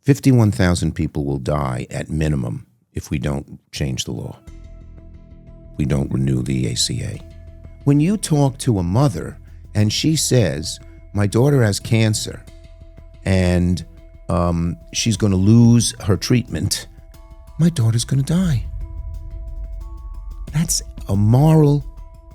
51,000 people will die at minimum if we don't change the law. We don't renew the ACA. When you talk to a mother and she says, my daughter has cancer and she's going to lose her treatment, my daughter's going to die. That's a moral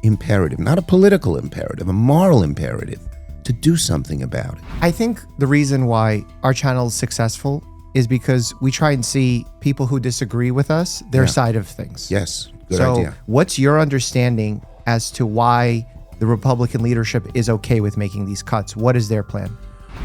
imperative, not a political imperative, a moral imperative to do something about it. I think the reason why our channel is successful is because we try and see people who disagree with us, their side of things. Yes, good idea. So what's your understanding as to why the Republican leadership is okay with making these cuts? What is their plan?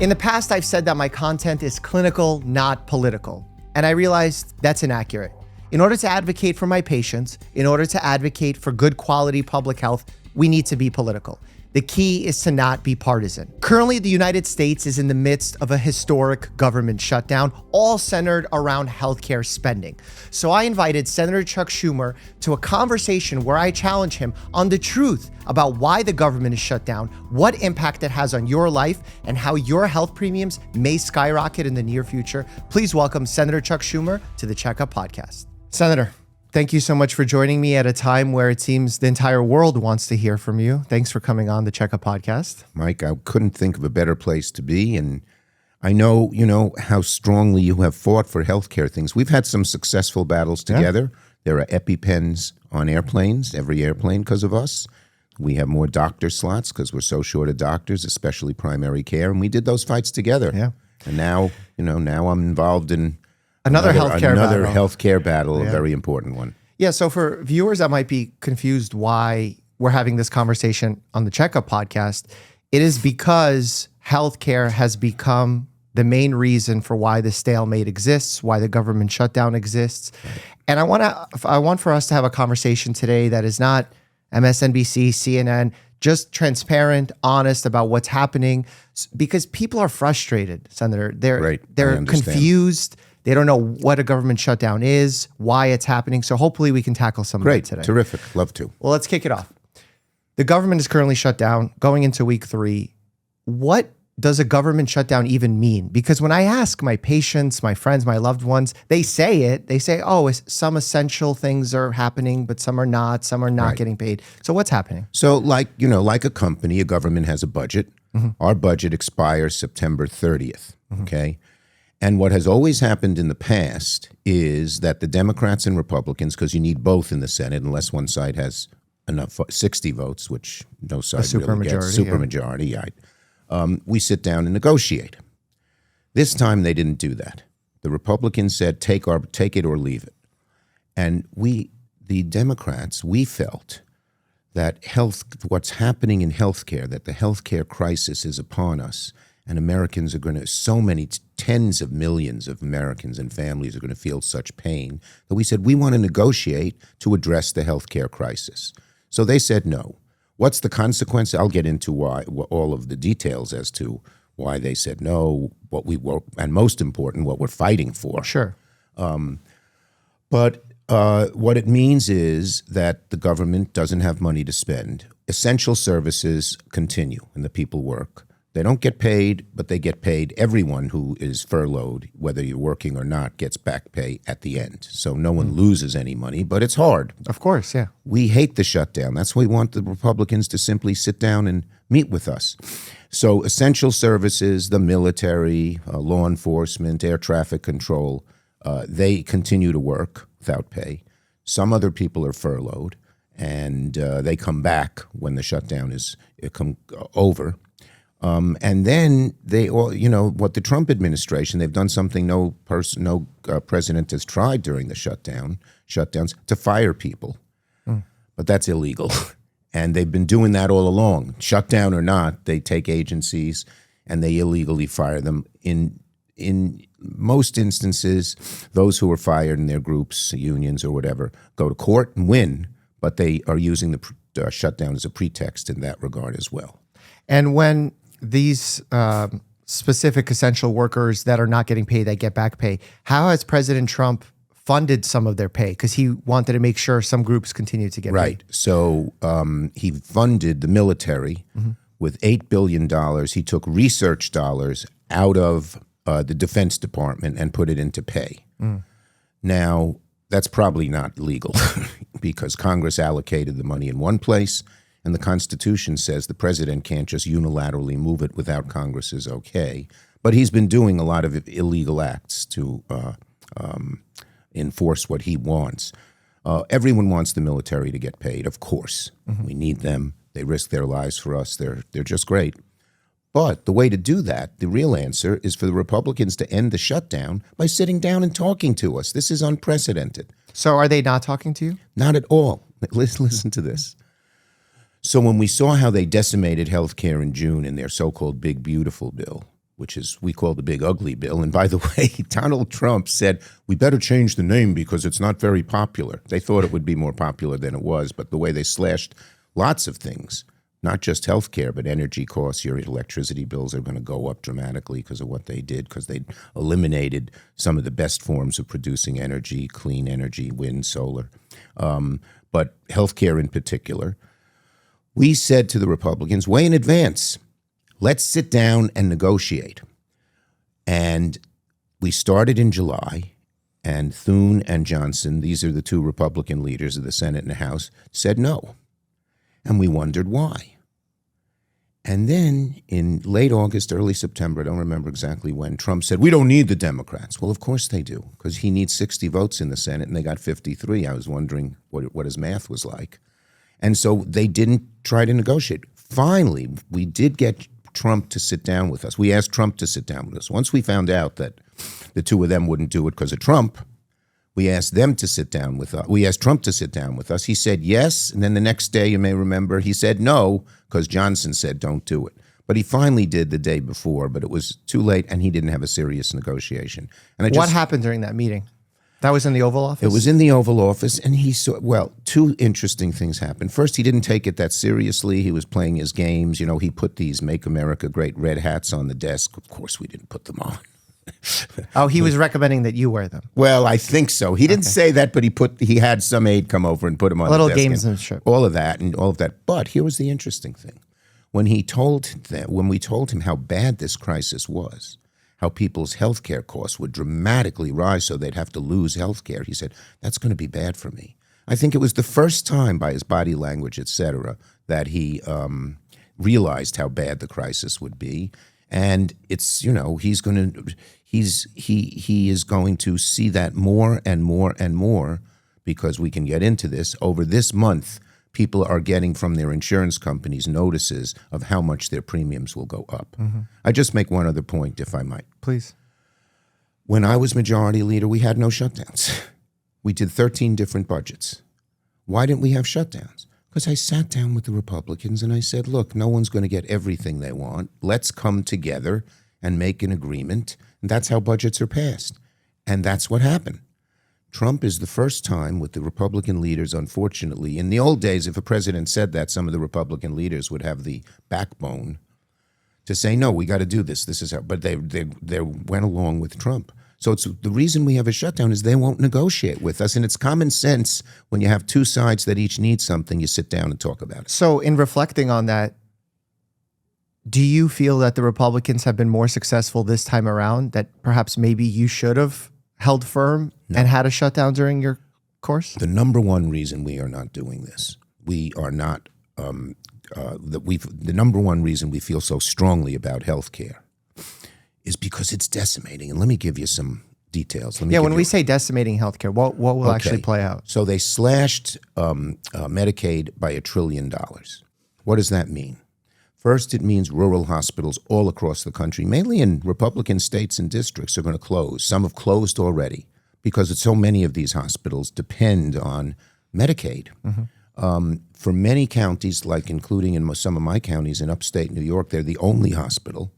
In the past, I've said that my content is clinical, not political. And I realized that's inaccurate. In order to advocate for my patients, in order to advocate for good quality public health, we need to be political. The key is to not be partisan. Currently, the United States is in the midst of a historic government shutdown, all centered around healthcare spending. So I invited Senator Chuck Schumer to a conversation where I challenge him on the truth about why the government is shut down, what impact it has on your life, and how your health premiums may skyrocket in the near future. Please welcome Senator Chuck Schumer to the Checkup podcast. Senator, thank you so much for joining me at a time where it seems the entire world wants to hear from you. Thanks for coming on the Checkup podcast. Mike, I couldn't think of a better place to be. And I know, you know, how strongly you have fought for healthcare things. We've had some successful battles together. Yeah. There are EpiPens on airplanes, every airplane because of us. We have more doctor slots because we're so short of doctors, especially primary care. And we did those fights together. Yeah. And now, you know, now I'm involved in another healthcare battle, a very important one. Yeah, so for viewers that might be confused why we're having this conversation on the Checkup podcast, it is because healthcare has become the main reason for why the stalemate exists, why the government shutdown exists. Right. And I want for us to have a conversation today that is not MSNBC, CNN, just transparent, honest about what's happening, because people are frustrated, Senator. They're confused. They don't know what a government shutdown is, why it's happening. So hopefully we can tackle some of it today. Terrific. Love to. Well, let's kick it off. The government is currently shut down, going into week 3. What does a government shutdown even mean? Because when I ask my patients, my friends, my loved ones, they say it. They say, oh, some essential things are happening, but some are not. Some are not getting paid. So what's happening? So like a company, a government has a budget. Mm-hmm. Our budget expires September 30th, okay? And what has always happened in the past is that the Democrats and Republicans, because you need both in the Senate unless one side has enough 60 votes, which no side really gets, supermajority, we sit down and negotiate. This time they didn't do that. The Republicans said, take it or leave it. And the Democrats, we felt that what's happening in healthcare, that the healthcare crisis is upon us, and Americans are going to, so many tens of millions of Americans and families are going to feel such pain, that we said we want to negotiate to address the healthcare crisis. So they said no. What's the consequence? I'll get into all of the details as to why they said no, what we were, and most important, what we're fighting for. Sure. But what it means is that the government doesn't have money to spend. Essential services continue and the people work. They don't get paid, but they get paid. Everyone who is furloughed, whether you're working or not, gets back pay at the end. So no one loses any money, but it's hard. Of course, yeah. We hate the shutdown. That's why we want the Republicans to simply sit down and meet with us. So essential services, the military, law enforcement, air traffic control, they continue to work without pay. Some other people are furloughed, and they come back when the shutdown is over. And then they all, what the Trump administration, they've done something no president has tried during the shutdowns, to fire people. But that's illegal. And they've been doing that all along. Shutdown or not, they take agencies and they illegally fire them. In most instances, those who are fired in their groups, unions or whatever, go to court and win, but they are using the shutdown as a pretext in that regard as well. And when these specific essential workers that are not getting paid, that get back pay, how has President Trump funded some of their pay? Because he wanted to make sure some groups continue to get paid. So he funded the military with $8 billion. He took research dollars out of the Defense Department and put it into pay. Now, that's probably not legal because Congress allocated the money in one place, and the Constitution says the president can't just unilaterally move it without Congress's okay. But he's been doing a lot of illegal acts to enforce what he wants. Everyone wants the military to get paid, of course. We need them. They risk their lives for us. They're just great. But the way to do that, the real answer, is for the Republicans to end the shutdown by sitting down and talking to us. This is unprecedented. So are they not talking to you? Not at all. Listen to this. So when we saw how they decimated health care in June in their so-called Big Beautiful Bill, which is we call the Big Ugly Bill, and by the way, Donald Trump said, we better change the name because it's not very popular. They thought it would be more popular than it was, but the way they slashed lots of things, not just health care, but energy costs, your electricity bills are going to go up dramatically because of what they did, because they eliminated some of the best forms of producing energy, clean energy, wind, solar, but health care in particular. We said to the Republicans, way in advance, let's sit down and negotiate. And we started in July, and Thune and Johnson, these are the two Republican leaders of the Senate and the House, said no. And we wondered why. And then in late August, early September, I don't remember exactly when, Trump said, we don't need the Democrats. Well, of course they do, because he needs 60 votes in the Senate, and they got 53. I was wondering what his math was like. And so they didn't try to negotiate. Finally, we did get Trump to sit down with us. We asked Trump to sit down with us. Once we found out that the two of them wouldn't do it because of Trump, we asked them to sit down with us. We asked Trump to sit down with us. He said yes, and then the next day, you may remember, he said no because Johnson said don't do it. But he finally did the day before, but it was too late, and he didn't have a serious negotiation. And What happened during that meeting? That was in the Oval Office? It was in the Oval Office, and he saw, well, two interesting things happened. First, he didn't take it that seriously. He was playing his games. You know, he put these Make America Great red hats on the desk. Of course, we didn't put them on. Oh, he was recommending that you wear them. Well, I think so. He didn't say that, but he had some aide come over and put them on the desk. Little gamesmanship. All of that. But here was the interesting thing. When we told him how bad this crisis was, how people's health care costs would dramatically rise so they'd have to lose health care, he said, that's going to be bad for me. I think it was the first time by his body language, et cetera, that he realized how bad the crisis would be. And it's, you know, he is going to see that more and more and more, because we can get into this. Over this month, people are getting from their insurance companies notices of how much their premiums will go up. I just make one other point, if I might. Please. When I was majority leader, we had no shutdowns. We did 13 different budgets. Why didn't we have shutdowns? Because I sat down with the Republicans and I said, look, no one's going to get everything they want. Let's come together and make an agreement. And that's how budgets are passed. And that's what happened. Trump is the first time with the Republican leaders, unfortunately. In the old days, if a president said that, some of the Republican leaders would have the backbone to say, no, we got to do this. This is how. But they went along with Trump. So it's the reason we have a shutdown is they won't negotiate with us. And it's common sense when you have two sides that each need something, you sit down and talk about it. So in reflecting on that, do you feel that the Republicans have been more successful this time around, that perhaps maybe you should have held firm and had a shutdown during your course? The number one reason we are not doing this, we are not, the number one reason we feel so strongly about health care is because it's decimating. And let me give you some details. When we say decimating healthcare, what will actually play out? So they slashed Medicaid by $1 trillion. What does that mean? First, it means rural hospitals all across the country, mainly in Republican states and districts, are going to close. Some have closed already because so many of these hospitals depend on Medicaid. For many counties, like including in some of my counties in upstate New York, they're the only hospital,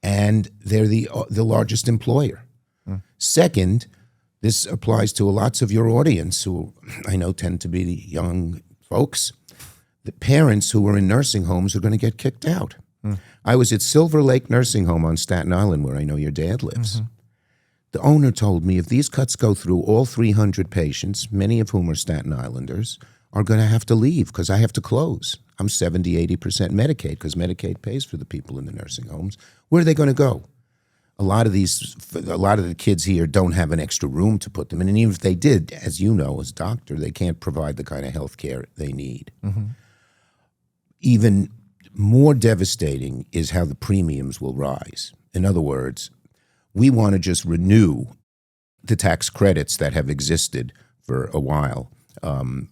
and they're the largest employer. Second, this applies to lots of your audience who I know tend to be young folks. The parents who are in nursing homes are going to get kicked out. I was at Silver Lake Nursing Home on Staten Island, where I know your dad lives. The owner told me if these cuts go through, all 300 patients, many of whom are Staten Islanders, are going to have to leave because I have to close. I'm 70, 80% Medicaid because Medicaid pays for the people in the nursing homes. Where are they going to go? a lot of the kids here don't have an extra room to put them in. And even if they did, as you know, as a doctor, they can't provide the kind of health care they need. Even more devastating is how the premiums will rise. In other words, we want to just renew the tax credits that have existed for a while on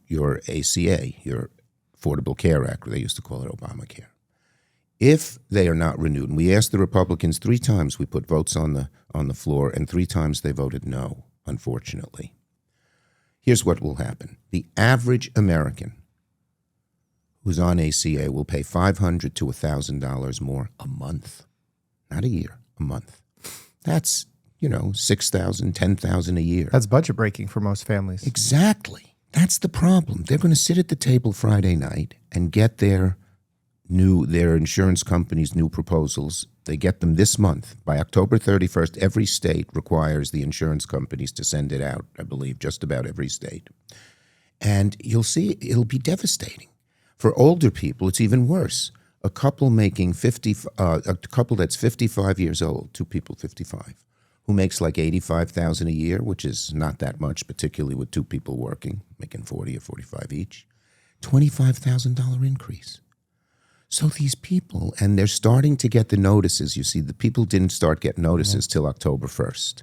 your ACA, your Affordable Care Act, or they used to call it Obamacare. If they are not renewed, and we asked the Republicans 3 times, we put votes on the floor, and 3 times they voted no, unfortunately. Here's what will happen. The average American who's on ACA will pay $500 to $1,000 more a month. Not a year, a month. That's, $6,000, $10,000 a year. That's budget breaking for most families. Exactly. That's the problem. They're going to sit at the table Friday night and get their insurance company's new proposals. They get them this month. By October 31st, every state requires the insurance companies to send it out, I believe, just about every state. And you'll see it'll be devastating. For older people, it's even worse. A couple that's 55 years old, 2 people 55, who makes like $85,000 a year, which is not that much, particularly with 2 people working, making 40 or 45 each, $25,000 increase. So these people, and they're starting to get the notices. You see, the people didn't start getting notices till October 1st.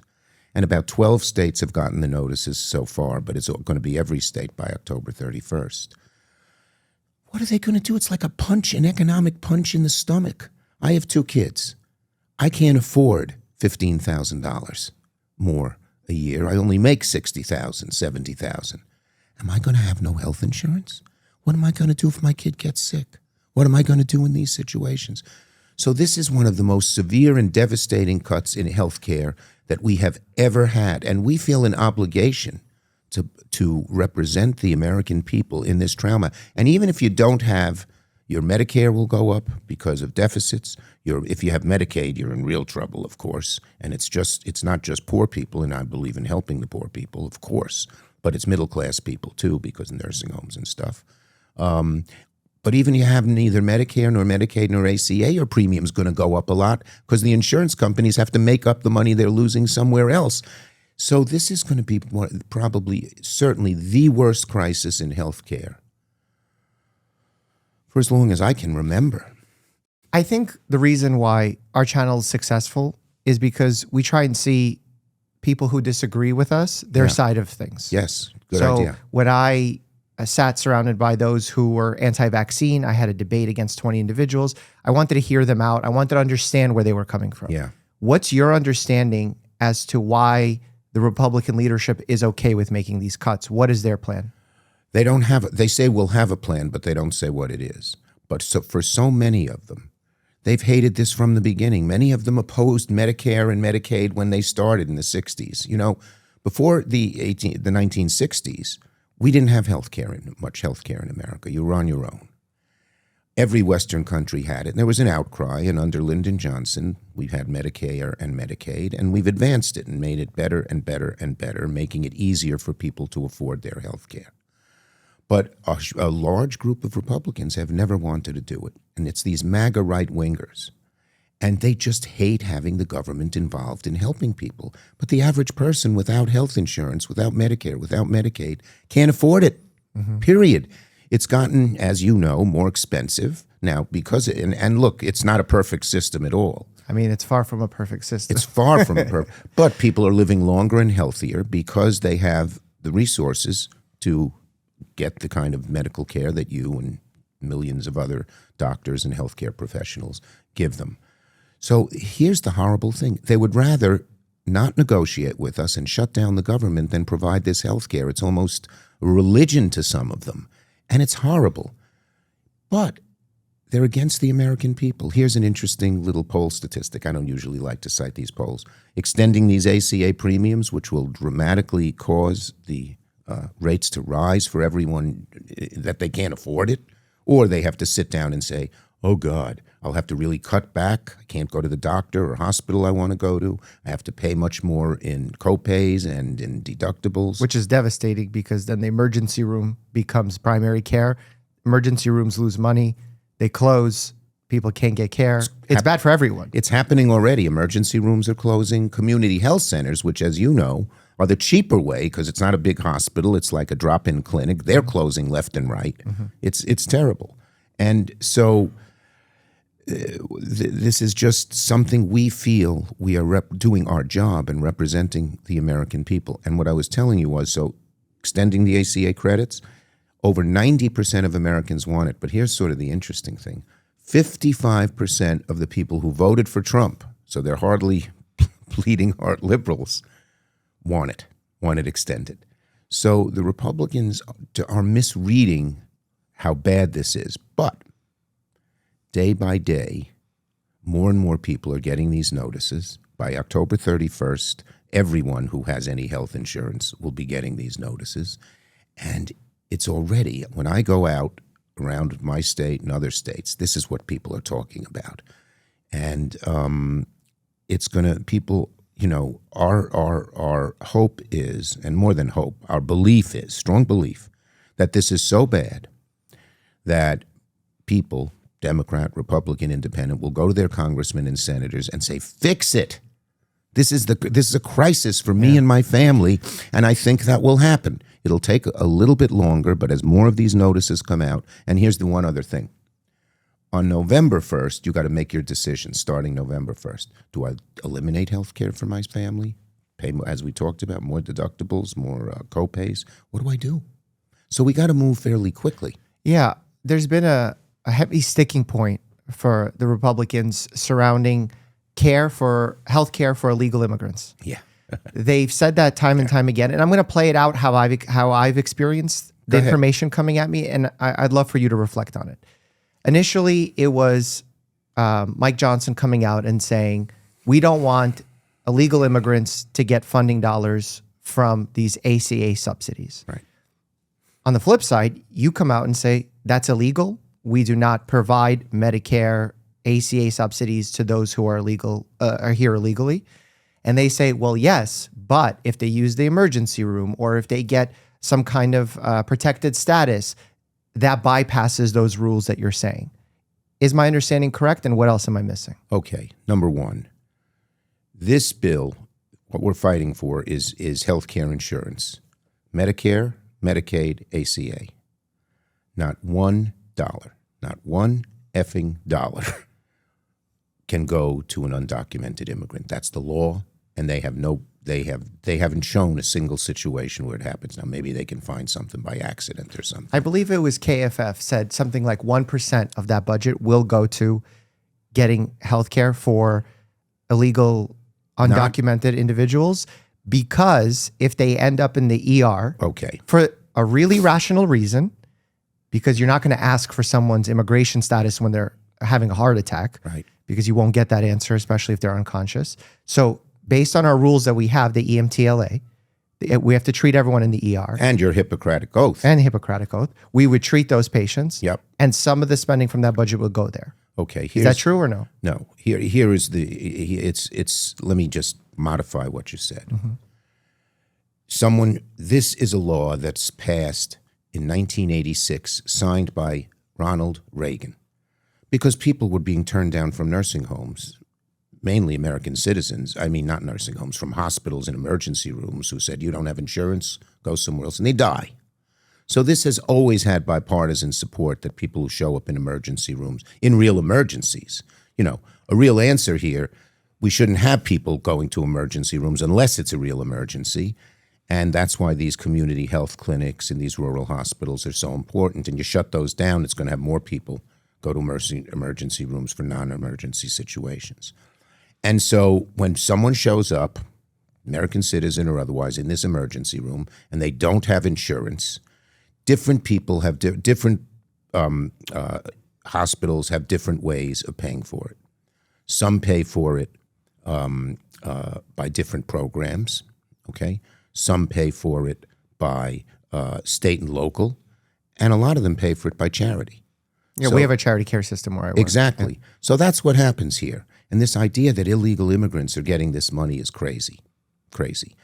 And about 12 states have gotten the notices so far, but it's going to be every state by October 31st. What are they going to do? It's like an economic punch in the stomach. I have 2 kids. I can't afford $15,000 more a year. I only make $60,000, $70,000. Am I going to have no health insurance? What am I going to do if my kid gets sick? What am I going to do in these situations? So this is one of the most severe and devastating cuts in health care that we have ever had. And we feel an obligation to represent the American people in this trauma. And even if you don't have, your Medicare will go up because of deficits. If you have Medicaid, you're in real trouble, of course. And it's not just poor people, and I believe in helping the poor people, of course, but it's middle-class people too, because of nursing homes and stuff. But even if you have neither Medicare nor Medicaid nor ACA, your premium's going to go up a lot because the insurance companies have to make up the money they're losing somewhere else. So this is going to be certainly the worst crisis in healthcare for as long as I can remember. I think the reason why our channel is successful is because we try and see people who disagree with us, their side of things. Yes, good idea. So when I sat surrounded by those who were anti-vaccine, I had a debate against 20 individuals. I wanted to hear them out. I wanted to understand where they were coming from. Yeah. What's your understanding as to why the Republican leadership is okay with making these cuts? What is their plan? They say we'll have a plan, but they don't say what it is. But for so many of them, they've hated this from the beginning. Many of them opposed Medicare and Medicaid when they started in the 60s. Before the 1960s, we didn't have much health care in America. You were on your own. Every Western country had it. And there was an outcry, and under Lyndon Johnson, we've had Medicare and Medicaid, and we've advanced it and made it better and better and better, making it easier for people to afford their health care. But a large group of Republicans have never wanted to do it, and it's these MAGA right-wingers. And they just hate having the government involved in helping people. But the average person without health insurance, without Medicare, without Medicaid, can't afford it, period. It's gotten, as you know, more expensive now because, and look, it's not a perfect system at all. I mean, it's far from a perfect system. It's far from a perfect, but people are living longer and healthier because they have the resources to get the kind of medical care that you and millions of other doctors and healthcare professionals give them. So here's the horrible thing. They would rather not negotiate with us and shut down the government than provide this health care. It's almost a religion to some of them. And it's horrible. But they're against the American people. Here's an interesting little poll statistic. I don't usually like to cite these polls. Extending these ACA premiums, which will dramatically cause the rates to rise for everyone that they can't afford it, or they have to sit down and say, oh, God, I'll have to really cut back. I can't go to the doctor or hospital I want to go to. I have to pay much more in copays and in deductibles. Which is devastating because then the emergency room becomes primary care. Emergency rooms lose money. They close. People can't get care. It's bad for everyone. It's happening already. Emergency rooms are closing. Community health centers, which, as you know, are the cheaper way because it's not a big hospital. It's like a drop-in clinic. They're closing left and right. It's terrible. And so this is just something we feel we are doing our job and representing the American people. And what I was telling you was, so extending the ACA credits, over 90% of Americans want it. But here's sort of the interesting thing. 55% of the people who voted for Trump, so they're hardly bleeding heart liberals, want it extended. So the Republicans are misreading how bad this is. But day by day, more and more people are getting these notices. By October 31st, everyone who has any health insurance will be getting these notices. And it's already, when I go out around my state and other states, this is what people are talking about. And it's going to, people, you know, our hope is, and more than hope, our belief is, strong belief, that this is so bad that people, Democrat, Republican, Independent, will go to their congressmen and senators and say, fix it. This is a crisis for me and my family, and I think that will happen. It'll take a little bit longer, but as more of these notices come out, and here's the one other thing. On November 1st, you got to make your decision starting November 1st. Do I eliminate health care for my family? Pay more, as we talked about, more deductibles, more co-pays? What do I do? So we got to move fairly quickly. Yeah, there's been a heavy sticking point for the Republicans surrounding health care for illegal immigrants. Yeah. They've said that time and time again, and I'm going to play it out how I've experienced the information coming at me, and I'd love for you to reflect on it. Initially, it was Mike Johnson coming out and saying, we don't want illegal immigrants to get funding dollars from these ACA subsidies. Right. On the flip side, you come out and say, that's illegal. We do not provide Medicare ACA subsidies to those who are here illegally. And they say, well, yes, but if they use the emergency room or if they get some kind of protected status, that bypasses those rules that you're saying. Is my understanding correct? And what else am I missing? Okay. Number one, this bill, what we're fighting for is health care insurance. Medicare, Medicaid, ACA. Not $1, not one effing dollar can go to an undocumented immigrant. That's the law, and they haven't shown a single situation where it happens. Now maybe they can find something by accident or something. I believe it was KFF said something like 1% of that budget will go to getting healthcare for illegal undocumented individuals, because if they end up in the ER for a really rational reason, because you're not going to ask for someone's immigration status when they're having a heart attack, right? Because you won't get that answer, especially if they're unconscious. So based on our rules that we have, the EMTLA, we have to treat everyone in the ER. And your Hippocratic Oath. And Hippocratic Oath. We would treat those patients. Yep. And some of the spending from that budget would go there. Okay. Is that true or no? No. Here is it's let me just modify what you said. Mm-hmm. This is a law that's passed in 1986, signed by Ronald Reagan, because people were being turned down from nursing homes, mainly American citizens. I mean, not nursing homes, from hospitals and emergency rooms, who said, you don't have insurance, go somewhere else, and they die. So this has always had bipartisan support, that people who show up in emergency rooms, in real emergencies, you know, a real answer here, we shouldn't have people going to emergency rooms unless it's a real emergency. And that's why these community health clinics in these rural hospitals are so important. And you shut those down, it's going to have more people go to emergency rooms for non-emergency situations. And so when someone shows up, American citizen or otherwise, in this emergency room, and they don't have insurance, different people have different hospitals have different ways of paying for it. Some pay for it by different programs, okay? Some pay for it by state and local, and a lot of them pay for it by charity. Yeah, so, we have a charity care system where I work. Exactly. Yeah. So that's what happens here. And this idea that illegal immigrants are getting this money is crazy. Crazy.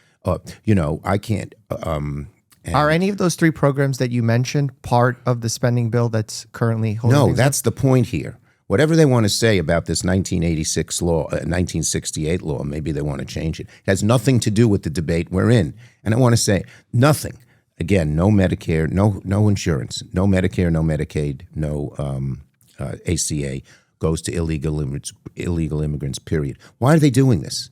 You know, I can't... are any of those three programs that you mentioned part of the spending bill that's currently holding? No, that's the point here. whatever they want to say about this 1986 law, 1968 law, maybe they want to change it. It has nothing to do with the debate we're in. And I want to say nothing. Again, no Medicare, no insurance, no Medicare, no Medicaid, no ACA goes to illegal immigrants, period. Why are they doing this?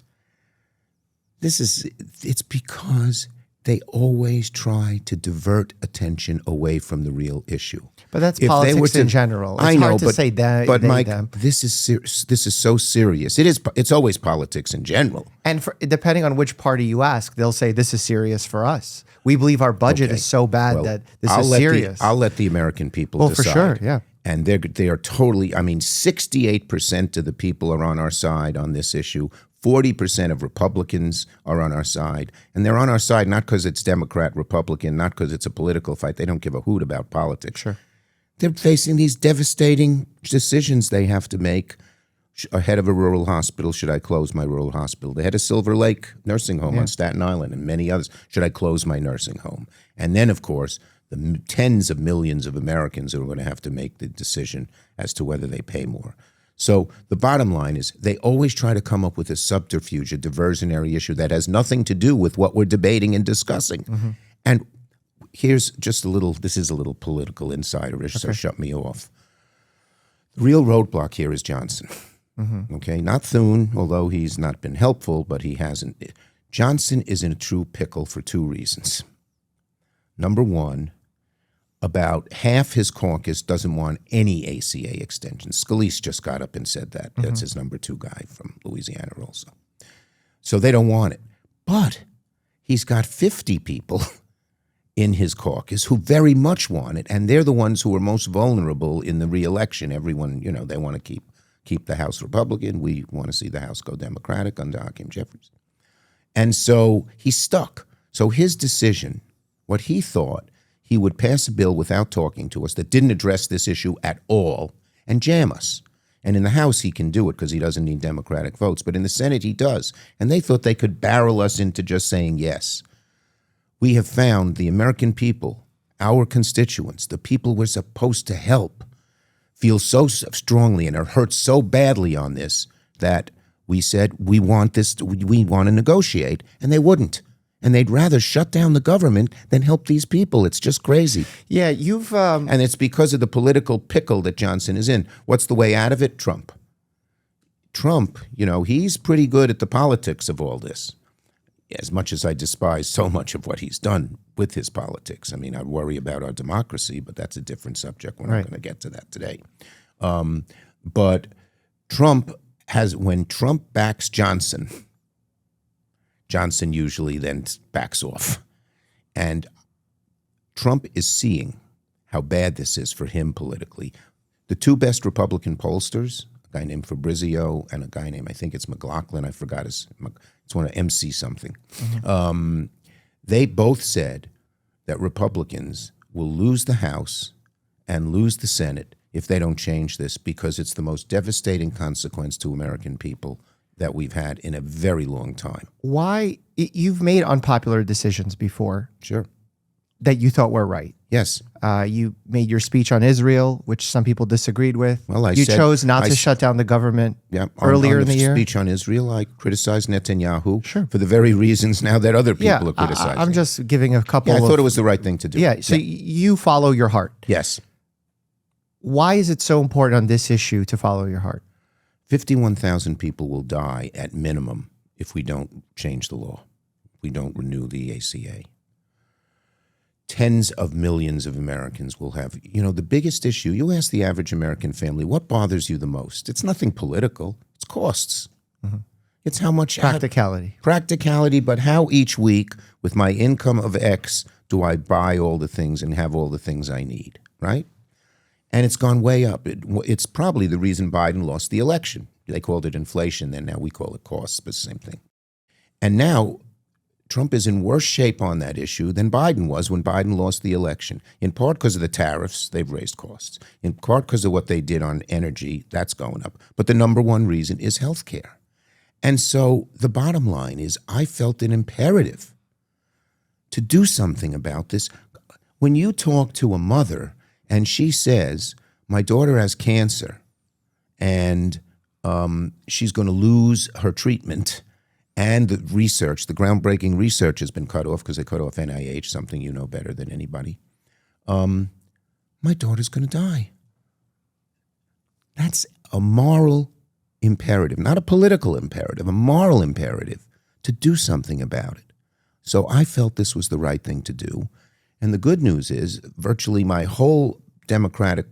It's because they always try to divert attention away from the real issue. But that's politics in general. It's I know, hard to say that. But Mike, them. this is so serious. It's always politics in general. And depending on which party you ask, they'll say this is serious for us. We believe our budget is so bad that this is serious. I'll let the American people decide. For sure, yeah. And they are totally, 68% of the people are on our side on this issue. 40% of Republicans are on our side. And they're on our side not because it's Democrat, Republican, not because it's a political fight. They don't give a hoot about politics. Sure. They're facing these devastating decisions they have to make. Ahead of a rural hospital, should I close my rural hospital? The head of Silver Lake Nursing Home on Staten Island and many others. Should I close my nursing home? And then, of course, the tens of millions of Americans who are going to have to make the decision as to whether they pay more. So the bottom line is they always try to come up with a subterfuge, a diversionary issue that has nothing to do with what we're debating and discussing. Mm-hmm. And here's just this is a little political insider-ish, so shut me off. The real roadblock here is Johnson. Mm-hmm. Okay, not Thune, although he's not been helpful, but he hasn't. Johnson is in a true pickle for two reasons. Number one, about half his caucus doesn't want any ACA extension. Scalise just got up and said that. Mm-hmm. That's his number two guy from Louisiana also. So they don't want it. But he's got 50 people in his caucus who very much want it, and they're the ones who are most vulnerable in the re-election. Everyone, they want to keep the House Republican. We want to see the House go Democratic under Hakeem Jeffries. And so he's stuck. So his decision, what he thought, he would pass a bill without talking to us that didn't address this issue at all and jam us. And in the House, he can do it because he doesn't need Democratic votes. But in the Senate, he does. And they thought they could barrel us into just saying yes. We have found the American people, our constituents, the people we're supposed to help, feel so strongly and are hurt so badly on this that we said, we want to negotiate, and they wouldn't. And they'd rather shut down the government than help these people. It's just crazy. Yeah, you've... And it's because of the political pickle that Johnson is in. What's the way out of it? Trump. Trump, he's pretty good at the politics of all this. As much as I despise so much of what he's done with his politics. I worry about our democracy, but that's a different subject. We're not going to get to that today. But when Trump backs Johnson, Johnson usually then backs off. And Trump is seeing how bad this is for him politically. The two best Republican pollsters, a guy named Fabrizio and a guy named, I think it's McLaughlin, I forgot it's one of MC something. Mm-hmm. They both said that Republicans will lose the House and lose the Senate if they don't change this, because it's the most devastating consequence to American people that we've had in a very long time. Why? You've made unpopular decisions before. Sure. That you thought were right. Yes. You made your speech on Israel, which some people disagreed with. Well, you chose not to shut down the government earlier in the year. On the speech on Israel, I criticized Netanyahu for the very reasons now that other people are criticizing. I'm just giving a couple I thought it was the right thing to do. Yeah, so you follow your heart. Yes. Why is it so important on this issue to follow your heart? 51,000 people will die at minimum if we don't change the law, if we don't renew the ACA. Tens of millions of Americans will have, the biggest issue. You ask the average American family, what bothers you the most? It's nothing political. It's costs. Mm-hmm. It's how much... Practicality, but how each week, with my income of X, do I buy all the things and have all the things I need, right? And it's gone way up. It's probably the reason Biden lost the election. They called it inflation, then now we call it costs, but same thing. And now Trump is in worse shape on that issue than Biden was when Biden lost the election, in part because of the tariffs, they've raised costs, in part because of what they did on energy, that's going up. But the number one reason is health care. And so the bottom line is I felt an imperative to do something about this. When you talk to a mother and she says, my daughter has cancer, and she's going to lose her treatment. And the research, the groundbreaking research has been cut off because they cut off NIH, something you know better than anybody. My daughter's going to die. That's a moral imperative, not a political imperative, a moral imperative to do something about it. So I felt this was the right thing to do. And the good news is virtually my whole Democratic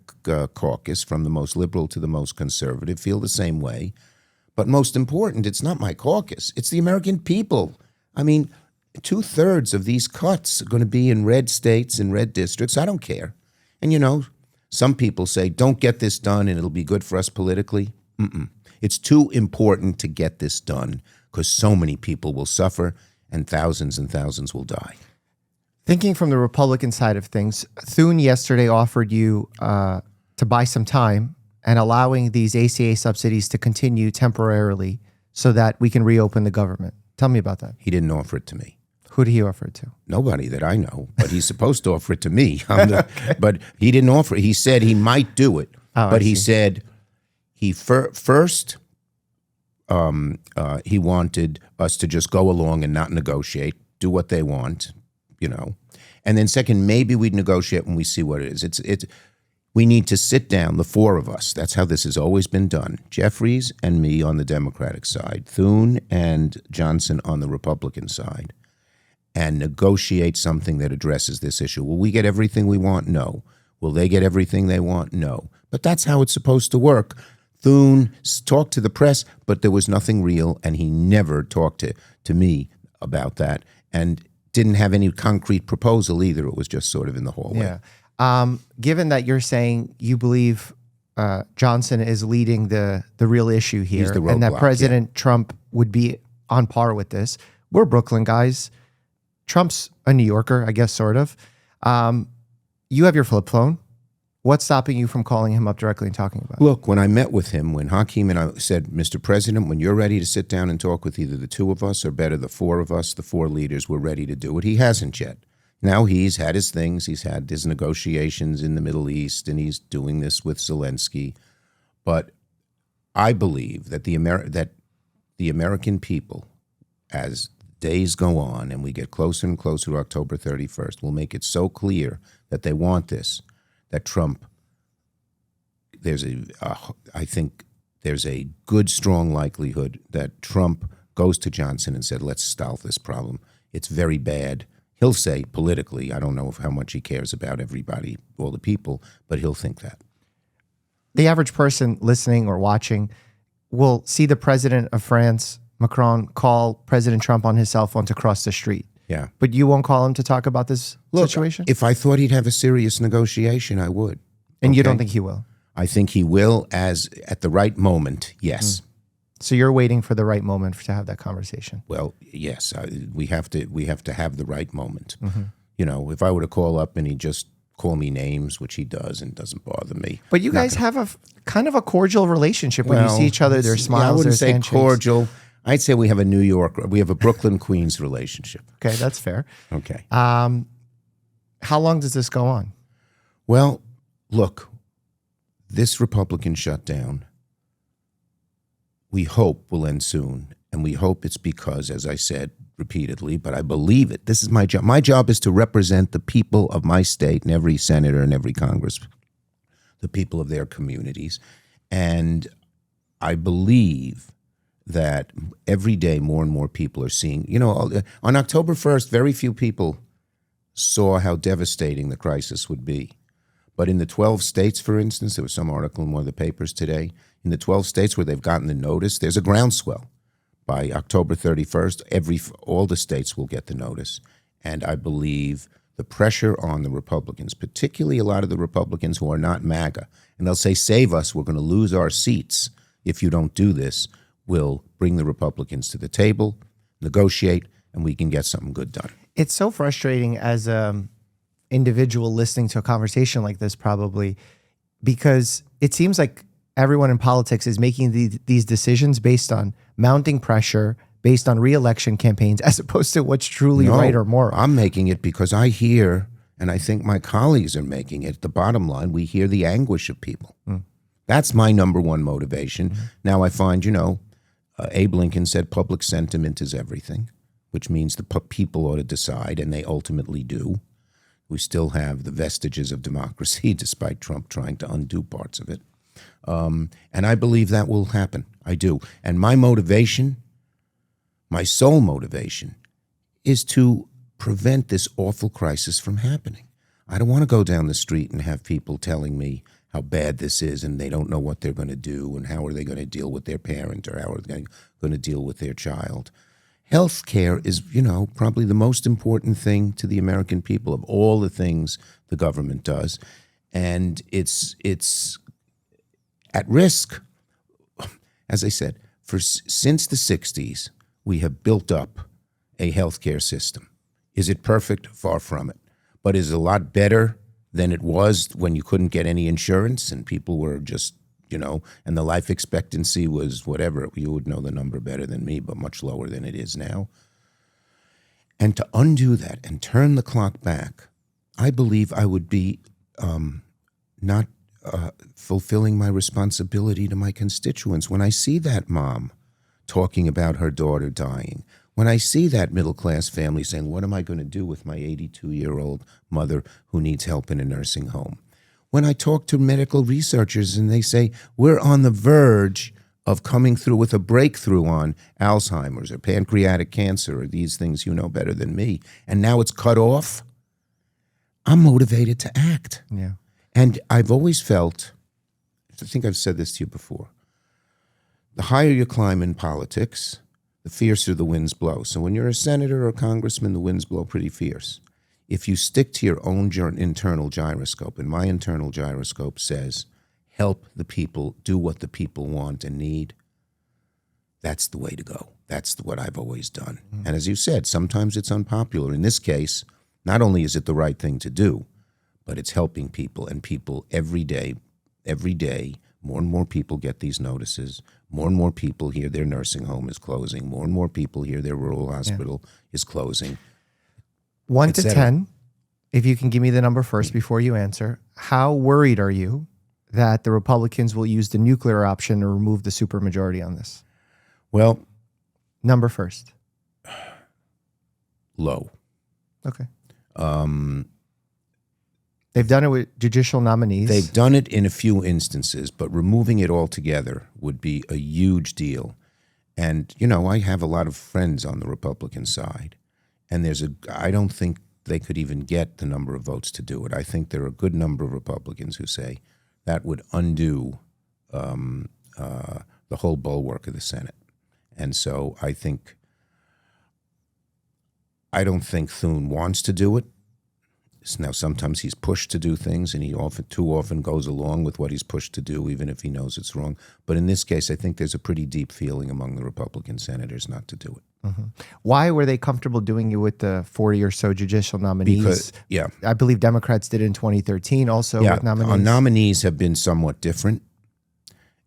caucus, from the most liberal to the most conservative, feel the same way. But most important, it's not my caucus. It's the American people. I mean, 2/3 of these cuts are going to be in red states and red districts. I don't care. And, you know, some people say, don't get this done and it'll be good for us politically. It's too important to get this done because so many people will suffer and thousands will die. Thinking from the Republican side of things, Thune yesterday offered you to buy some time and allowing these ACA subsidies to continue temporarily so that we can reopen the government. Tell me about that. He didn't offer it to me. Who did he offer it to? Nobody that I know, but he's supposed to offer it to me. But he didn't offer it. He said he might do it, but he said he first he wanted us to just go along and not negotiate, do what they want, you know. And then second, maybe we'd negotiate when we see what it is. We need to sit down, the four of us. That's how this has always been done. Jeffries and me on the Democratic side, Thune and Johnson on the Republican side, and negotiate something that addresses this issue. Will we get everything we want? No. Will they get everything they want? No. But that's how it's supposed to work. Thune talked to the press, but there was nothing real, and he never talked to me about that, and didn't have any concrete proposal either. It was just sort of in the hallway. Yeah. Given that you're saying you believe Johnson is leading the real issue here, and that President Trump would be on par with this, we're Brooklyn guys. Trump's a New Yorker, I guess, sort of. You have your flip phone. What's stopping you from calling him up directly and talking about it? Look, when I met with him, when Hakeem and I said, Mr. President, when you're ready to sit down and talk with either the two of us or better, the four of us, the four leaders, we're ready to do it. He hasn't yet. Now he's had his things. He's had his negotiations in the Middle East, and he's doing this with Zelensky. But I believe that the American people, as days go on and we get closer and closer to October 31st, will make it so clear that they want this, that Trump, I think there's a good, strong likelihood that Trump goes to Johnson and said, let's solve this problem. It's very bad. He'll say politically, I don't know how much he cares about everybody, all the people, but he'll think that. The average person listening or watching will see the president of France, Macron, call President Trump on his cell phone to cross the street. Yeah. But you won't call him to talk about this situation? If I thought he'd have a serious negotiation, I would. And you don't think he will? I think he will, as at the right moment, yes. So you're waiting for the right moment to have that conversation? Well, yes. We have to have the right moment. You know, if I were to call up and he'd just call me names, which he does and doesn't bother me. But you guys have a kind of a cordial relationship when you see each other. There's smiles, I wouldn't say handshakes. cordial. I'd say we have a Brooklyn, Queens relationship. Okay, that's fair. Okay. How long does this go on? Well, look, this Republican shutdown, we hope will end soon. And we hope it's because, as I said repeatedly, but I believe it. This is my job. My job is to represent the people of my state and every senator and every Congress, the people of their communities. And I believe that every day more and more people are seeing, you know, on October 1st, very few people saw how devastating the crisis would be. But in the 12 states, for instance, there was some article in one of the papers today, in the 12 states where they've gotten the notice, there's a groundswell. By October 31st, all the states will get the notice. And I believe the pressure on the Republicans, particularly a lot of the Republicans who are not MAGA, and they'll say, save us, we're going to lose our seats if you don't do this, will bring the Republicans to the table, negotiate, and we can get something good done. It's so frustrating as an individual listening to a conversation like this, probably, because it seems like everyone in politics is making these decisions based on mounting pressure, based on re-election campaigns, as opposed to what's truly right or moral. I'm making it because I hear, and I think my colleagues are making it, the bottom line, we hear the anguish of people. That's my number one motivation. Now I find, Abe Lincoln said public sentiment is everything, which means the people ought to decide, and they ultimately do. We still have the vestiges of democracy, despite Trump trying to undo parts of it. And I believe that will happen. I do. And my motivation, my sole motivation, is to prevent this awful crisis from happening. I don't want to go down the street and have people telling me how bad this is and they don't know what they're going to do and how are they going to deal with their parent or how are they going to deal with their child. Health care is, probably the most important thing to the American people of all the things the government does. And it's at risk. As I said, since the 60s, we have built up a healthcare system. Is it perfect? Far from it. But is it a lot better than it was when you couldn't get any insurance and people were just, and the life expectancy was whatever. You would know the number better than me, but much lower than it is now. And to undo that and turn the clock back, I believe I would be not fulfilling my responsibility to my constituents. When I see that mom talking about her daughter dying, when I see that middle-class family saying, what am I going to do with my 82-year-old mother who needs help in a nursing home? When I talk to medical researchers and they say, we're on the verge of coming through with a breakthrough on Alzheimer's or pancreatic cancer or these things you know better than me, and now it's cut off, I'm motivated to act. Yeah. And I've always felt, I think I've said this to you before, the higher you climb in politics, the fiercer the winds blow. So when you're a senator or a congressman, the winds blow pretty fierce. If you stick to your own internal gyroscope, and my internal gyroscope says, help the people, do what the people want and need, that's the way to go. That's what I've always done. Mm-hmm. And as you said, sometimes it's unpopular. In this case, not only is it the right thing to do, but it's helping people, and people every day, more and more people get these notices. More and more people hear their nursing home is closing. More and more people hear their rural hospital is closing. 1 to 10, if you can give me the number first before you answer, how worried are you that the Republicans will use the nuclear option to remove the supermajority on this? Well, number first. Low. Okay. They've done it with judicial nominees. They've done it in a few instances, but removing it altogether would be a huge deal. And, I have a lot of friends on the Republican side, and I don't think they could even get the number of votes to do it. I think there are a good number of Republicans who say that would undo the whole bulwark of the Senate. And so I don't think Thune wants to do it. Now, sometimes he's pushed to do things, and he too often goes along with what he's pushed to do, even if he knows it's wrong. But in this case, I think there's a pretty deep feeling among the Republican senators not to do it. Mm-hmm. Why were they comfortable doing it with the 40 or so judicial nominees? Because, I believe Democrats did it in 2013 also with nominees. Our nominees have been somewhat different,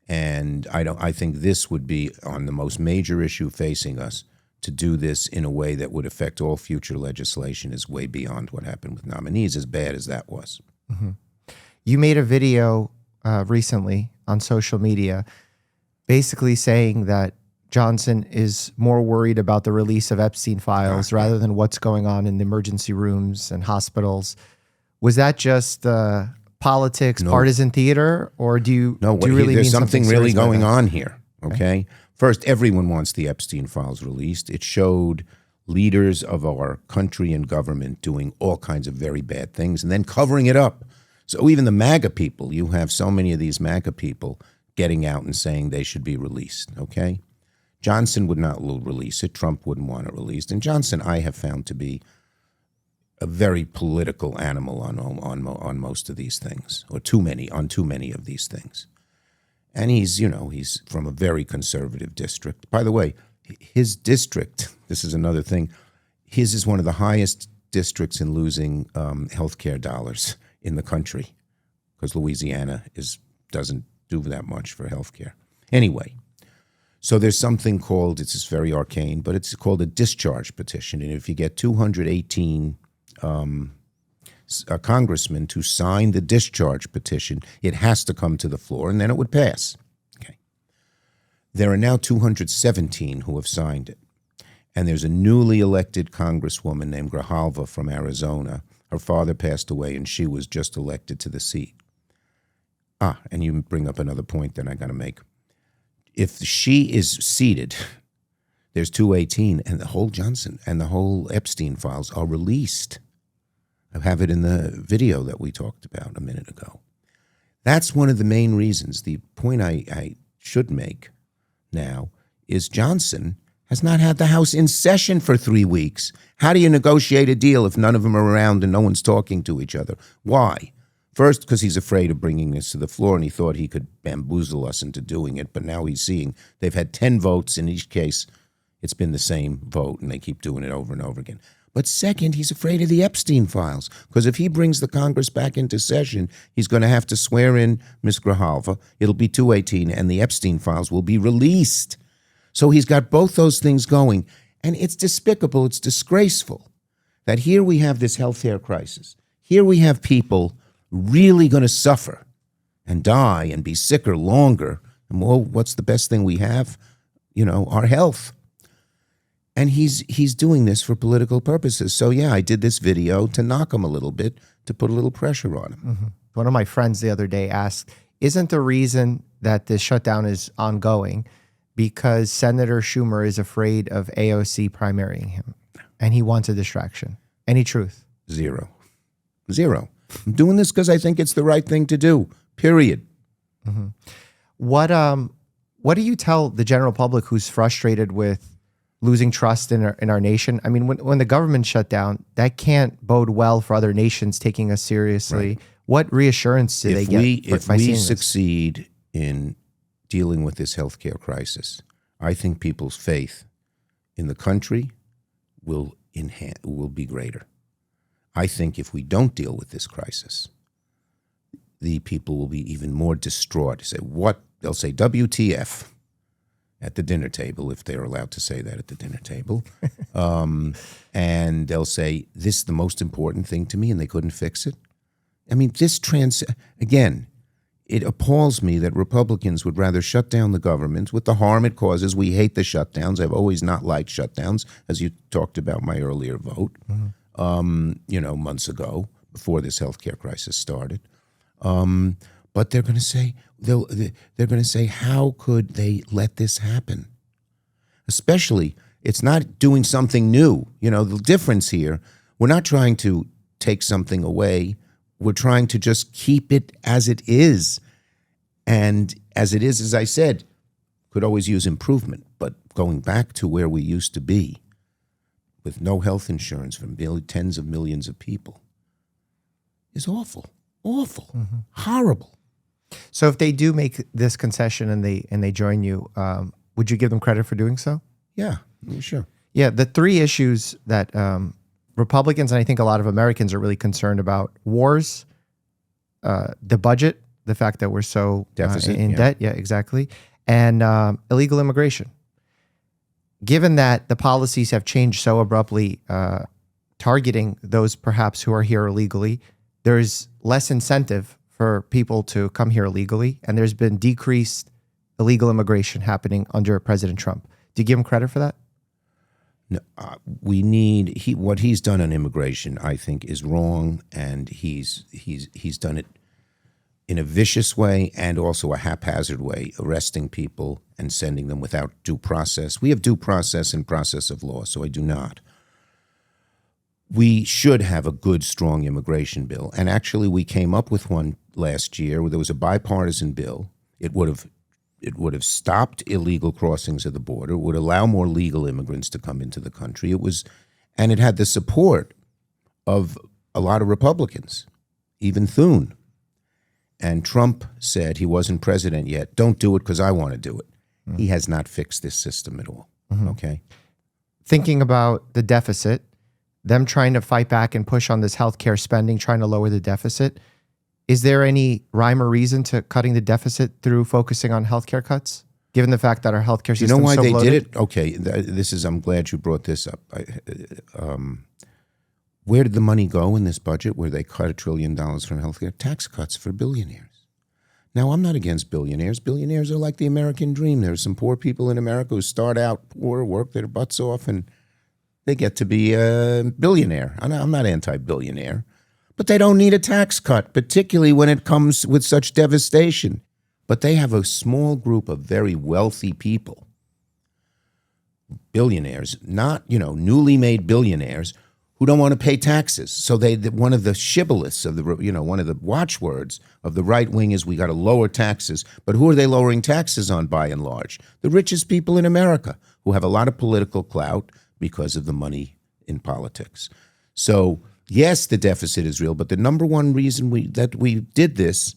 and I think this would be on the most major issue facing us. To do this in a way that would affect all future legislation is way beyond what happened with nominees, as bad as that was. Mm-hmm. You made a video recently on social media basically saying that Johnson is more worried about the release of Epstein files rather than what's going on in the emergency rooms and hospitals. Was that just politics, partisan theater, or do you really there's mean something really going that? on here, okay? First, everyone wants the Epstein files released. It showed leaders of our country and government doing all kinds of very bad things and then covering it up. So even the MAGA people, you have so many of these MAGA people getting out and saying they should be released, okay? Johnson would not release it. Trump wouldn't want it released. And Johnson, I have found to be a very political animal on most of these things, or too many of these things. And he's from a very conservative district. By the way, his district, this is another thing, his is one of the highest districts in losing health care dollars in the country, because Louisiana doesn't do that much for health care. Anyway, so there's something called, it's just very arcane, but it's called a discharge petition. And if you get 218 congressmen to sign the discharge petition. It has to come to the floor, and then it would pass. Okay. There are now 217 who have signed it. And there's a newly elected congresswoman named Grijalva from Arizona. Her father passed away, and she was just elected to the seat. And you bring up another point that I got to make. If she is seated, there's 218, and the whole Johnson and the whole Epstein files are released. I have it in the video that we talked about a minute ago. That's one of the main reasons. The point I should make now is Johnson has not had the House in session for 3 weeks. How do you negotiate a deal if none of them are around and no one's talking to each other? Why? First, because he's afraid of bringing this to the floor, and he thought he could bamboozle us into doing it, but now he's seeing they've had 10 votes. In each case, it's been the same vote, and they keep doing it over and over again. But second, he's afraid of the Epstein files, because if he brings the Congress back into session, he's going to have to swear in Ms. Grijalva. It'll be 218, and the Epstein files will be released. So he's got both those things going, and it's despicable, it's disgraceful that here we have this healthcare crisis. Here we have people really going to suffer and die and be sicker longer. And well, what's the best thing we have? Our health. And he's doing this for political purposes. So yeah, I did this video to knock him a little bit, to put a little pressure on him. Mm-hmm. One of my friends the other day asked, isn't the reason that this shutdown is ongoing because Senator Schumer is afraid of AOC primarying him and he wants a distraction? Any truth? Zero. I'm doing this because I think it's the right thing to do, period. Mm-hmm. What do you tell the general public who's frustrated with losing trust in our nation? I mean, when the government shut down, that can't bode well for other nations taking us seriously. Right. What reassurance do they get? If we succeed in dealing with this healthcare crisis, I think people's faith in the country will be greater. I think if we don't deal with this crisis, the people will be even more distraught. They'll say WTF at the dinner table, if they're allowed to say that at the dinner table. And they'll say, this is the most important thing to me, and they couldn't fix it. I mean, again, it appalls me that Republicans would rather shut down the government with the harm it causes. We hate the shutdowns. I've always not liked shutdowns, as you talked about my earlier vote, months ago, before this healthcare crisis started. But they're going to say, they're going to say, how could they let this happen? Especially, it's not doing something new. The difference here, we're not trying to take something away. We're trying to just keep it as it is. And as it is, as I said, could always use improvement. But going back to where we used to be, with no health insurance for tens of millions of people, is awful, horrible. So if they do make this concession and they join you, would you give them credit for doing so? Yeah, sure. Yeah, the three issues that Republicans and I think a lot of Americans are really concerned about: wars, the budget, the fact that we're so in debt, yeah, exactly, and illegal immigration. Given that the policies have changed so abruptly, targeting those perhaps who are here illegally, there's less incentive for people to come here illegally, and there's been decreased illegal immigration happening under President Trump. Do you give him credit for that? No, what he's done on immigration, I think, is wrong, and he's done it in a vicious way and also a haphazard way, arresting people and sending them without due process. We have due process and process of law, so I do not. We should have a good, strong immigration bill, and actually we came up with one last year where there was a bipartisan bill. It would have stopped illegal crossings of the border, it would allow more legal immigrants to come into the country. And it had the support of a lot of Republicans, even Thune. And Trump said, he wasn't president yet, don't do it because I want to do it. Mm-hmm. He has not fixed this system at all, okay? Thinking about the deficit, them trying to fight back and push on this healthcare spending, trying to lower the deficit, is there any rhyme or reason to cutting the deficit through focusing on healthcare cuts, given the fact that our healthcare system is so bloated? You know why they did it? Okay, I'm glad you brought this up. Where did the money go in this budget where they cut $1 trillion from healthcare? Tax cuts for billionaires. Now, I'm not against billionaires. Billionaires are like the American dream. There's some poor people in America who start out poor, work their butts off, and they get to be a billionaire. I'm not anti-billionaire. But they don't need a tax cut, particularly when it comes with such devastation. But they have a small group of very wealthy people, billionaires, not, newly made billionaires, who don't want to pay taxes. So one of the shibboleths of one of the watchwords of the right wing is we got to lower taxes. But who are they lowering taxes on by and large? The richest people in America who have a lot of political clout because of the money in politics. So yes, the deficit is real, but the number one reason they did this,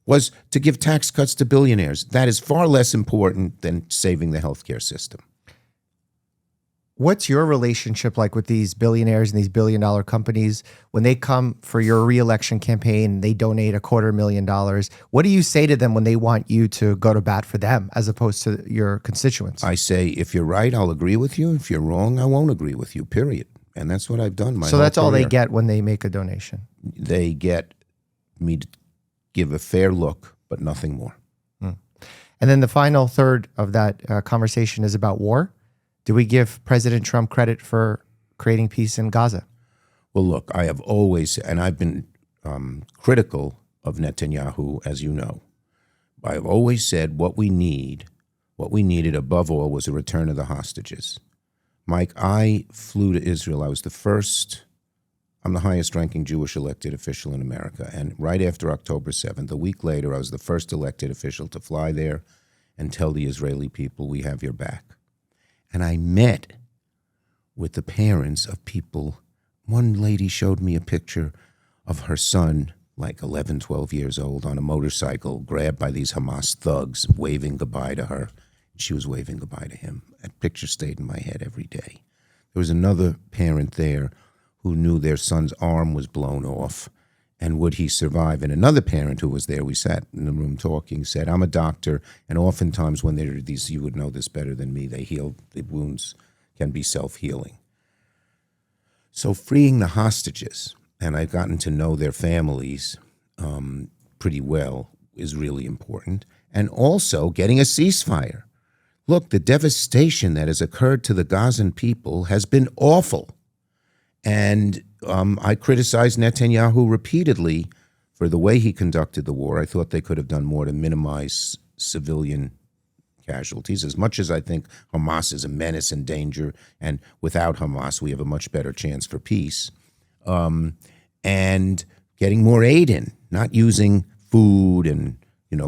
was to give tax cuts to billionaires. That is far less important than saving the healthcare system. What's your relationship like with these billionaires and these billion-dollar companies when they come for your re-election campaign? They donate $250,000. What do you say to them when they want you to go to bat for them as opposed to your constituents? I say, if you're right, I'll agree with you. If you're wrong, I won't agree with you, period. And that's what I've done my whole So that's all they career. get when they make a donation? They get me to give a fair look, but nothing more. And then the final third of that conversation is about war. Do we give President Trump credit for creating peace in Gaza? Well, look, I have always, and I've been critical of Netanyahu, as you know. I've always said what we needed above all was a return of the hostages. Mike, I flew to Israel. I'm the highest ranking Jewish elected official in America. And right after October 7th, a week later, I was the first elected official to fly there and tell the Israeli people, we have your back. And I met with the parents of people. One lady showed me a picture of her son, like 11, 12 years old, on a motorcycle, grabbed by these Hamas thugs, waving goodbye to her. She was waving goodbye to him. That picture stayed in my head every day. There was another parent there who knew their son's arm was blown off, and would he survive? And another parent who was there, we sat in the room talking, said, I'm a doctor, and oftentimes when there are these, you would know this better than me, the wounds can be self-healing. So freeing the hostages, and I've gotten to know their families pretty well, is really important. And also getting a ceasefire. Look, the devastation that has occurred to the Gazan people has been awful. And I criticized Netanyahu repeatedly for the way he conducted the war. I thought they could have done more to minimize civilian casualties, as much as I think Hamas is a menace and danger, and without Hamas, we have a much better chance for peace. And getting more aid in, not using food and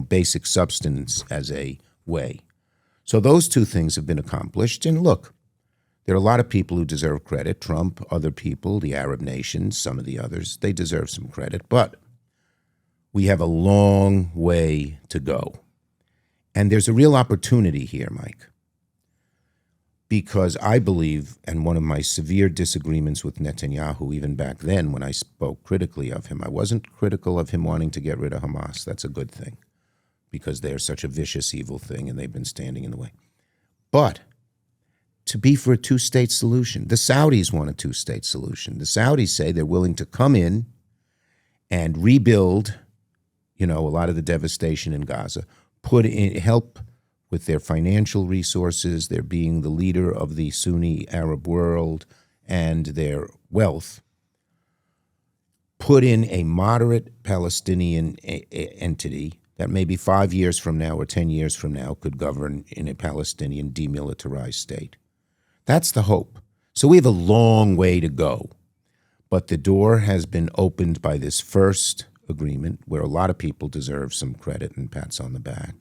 basic substance as a way. So those two things have been accomplished. And look, there are a lot of people who deserve credit. Trump, other people, the Arab nations, some of the others, they deserve some credit. But we have a long way to go. And there's a real opportunity here, Mike, because I believe, and one of my severe disagreements with Netanyahu, even back then when I spoke critically of him, I wasn't critical of him wanting to get rid of Hamas. That's a good thing, because they're such a vicious, evil thing, and they've been standing in the way. But to be for a two-state solution. The Saudis want a two-state solution. The Saudis say they're willing to come in and rebuild, a lot of the devastation in Gaza, put in help with their financial resources, their being the leader of the Sunni Arab world, and their wealth, put in a moderate Palestinian entity that maybe 5 years from now or 10 years from now could govern in a Palestinian demilitarized state. That's the hope. So we have a long way to go. But the door has been opened by this first agreement, where a lot of people deserve some credit and pats on the back.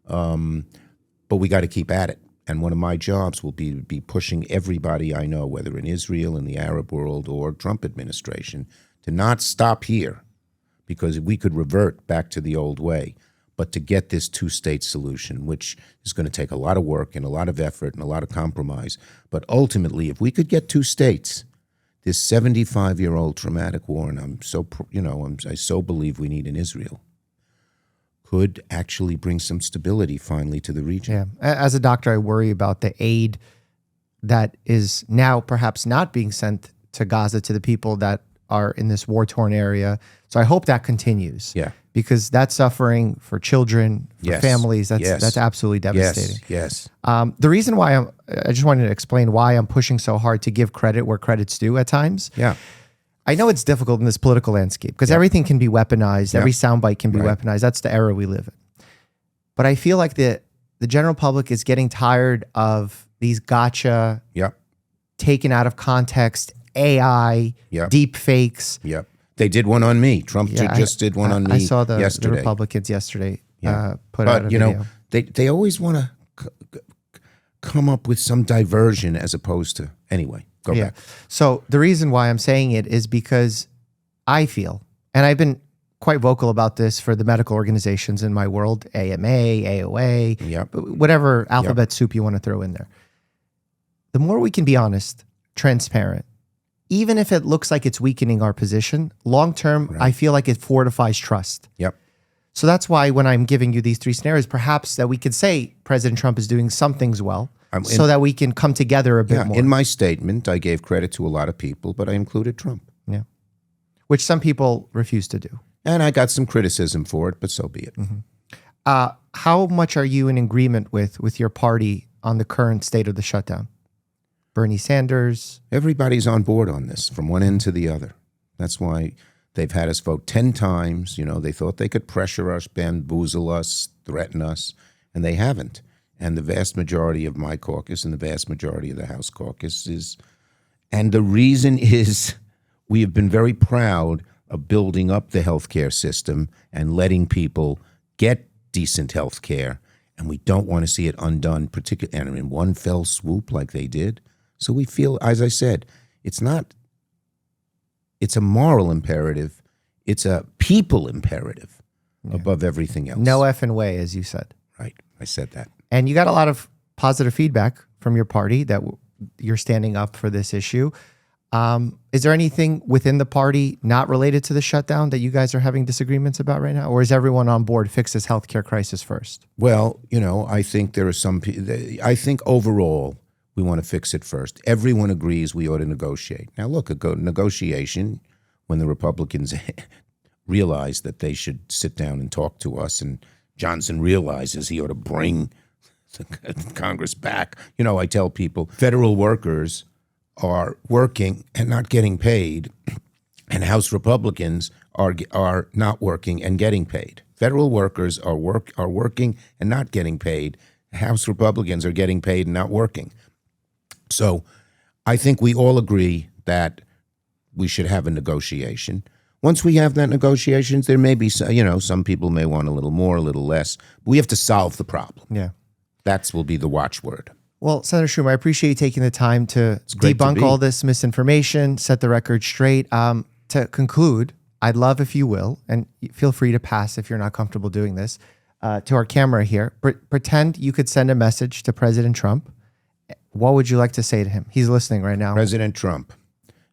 But we got to keep at it. And one of my jobs will be to be pushing everybody I know, whether in Israel, in the Arab world, or Trump administration, to not stop here, because we could revert back to the old way, but to get this two-state solution, which is going to take a lot of work and a lot of effort and a lot of compromise. But ultimately, if we could get two states, this 75-year-old traumatic war, and I so believe we need in Israel, could actually bring some stability finally to the region. Yeah. As a doctor, I worry about the aid that is now perhaps not being sent to Gaza, to the people that are in this war-torn area. So I hope that continues. Yeah. Because that suffering for children, for Yes. families, that's Yes. that's absolutely devastating. Yes. The reason why I just wanted to explain why I'm pushing so hard to give credit where credit's due at times. Yeah. I know it's difficult in this political landscape because everything can be weaponized. Every soundbite can be weaponized. That's the era we live in. But I feel like the general public is getting tired of these gotcha, Yep. taken out of context, AI, deep fakes. Yep. They did one on me. Trump just did one on me. I saw the yesterday. Republicans yesterday put out a But video. they always want to come up with some diversion as opposed to anyway. Go back. So the reason why I'm saying it is because I feel, and I've been quite vocal about this for the medical organizations in my world, AMA, AOA, whatever alphabet soup you want to throw in there. The more we can be honest, transparent, even if it looks like it's weakening our position, long term, I feel like it fortifies trust. Yep. So that's why when I'm giving you these three scenarios, perhaps that we could say President Trump is doing some things well, so that we can come together a bit more. In my statement, I gave credit to a lot of people, but I included Trump. Yeah. Which some people refuse to do. And I got some criticism for it, but so be it. How much are you in agreement with your party on the current state of the shutdown? Bernie Sanders? Everybody's on board on this from one end to the other. That's why they've had us vote 10 times. You know, they thought they could pressure us, bamboozle us, threaten us, and they haven't. And the vast majority of my caucus and the vast majority of the House caucus is, and the reason is we have been very proud of building up the healthcare system and letting people get decent healthcare, and we don't want to see it undone, particularly and in one fell swoop like they did. So we feel, as I said, it's a moral imperative, it's a people imperative above everything else. No effing way, as you said. Right, I said that. And you got a lot of positive feedback from your party that you're standing up for this issue. Is there anything within the party not related to the shutdown that you guys are having disagreements about right now? Or is everyone on board fix this healthcare crisis first? Well, you know, I think there are some people, I think overall we want to fix it first. Everyone agrees we ought to negotiate. Now look, a negotiation, when the Republicans realize that they should sit down and talk to us, and Johnson realizes he ought to bring Congress back. You know, I tell people federal workers are working and not getting paid, and House Republicans are not working and getting paid. Federal workers are working and not getting paid. House Republicans are getting paid and not working. So I think we all agree that we should have a negotiation. Once we have that negotiations, there may be, you know, some people may want a little more, a little less. But we have to solve the problem. Yeah. That will be the watchword. Well, Senator Schumer, I appreciate you taking the time to debunk all this misinformation, set the record straight. To conclude, I'd love if you will, and feel free to pass if you're not comfortable doing this, to our camera here. Pretend you could send a message to President Trump. What would you like to say to him? He's listening right now. President Trump,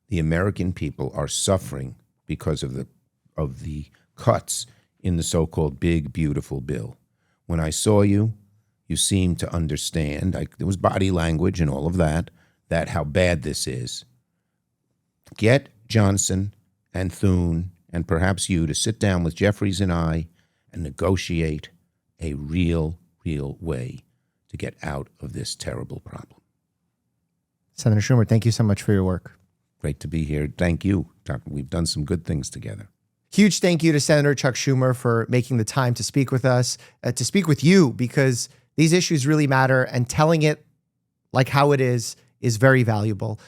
the American people are suffering because of the cuts in the so-called big, beautiful bill. When I saw you, you seemed to understand. There was body language and all of that how bad this is. Get Johnson and Thune and perhaps you to sit down with Jeffries and I and negotiate a real way to get out of this terrible problem. Senator Schumer, thank you so much for your work. Great to be here. Thank you. We've done some good things together. Huge thank you to Senator Chuck Schumer for making the time to speak with us, to speak with you, because these issues really matter, and telling it like how it is very valuable.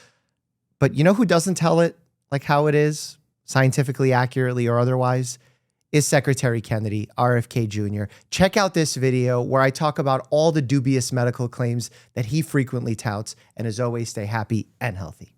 But you know who doesn't tell it like how it is, scientifically accurately or otherwise, is Secretary Kennedy, RFK Jr. Check out this video where I talk about all the dubious medical claims that he frequently touts, and as always, stay happy and healthy.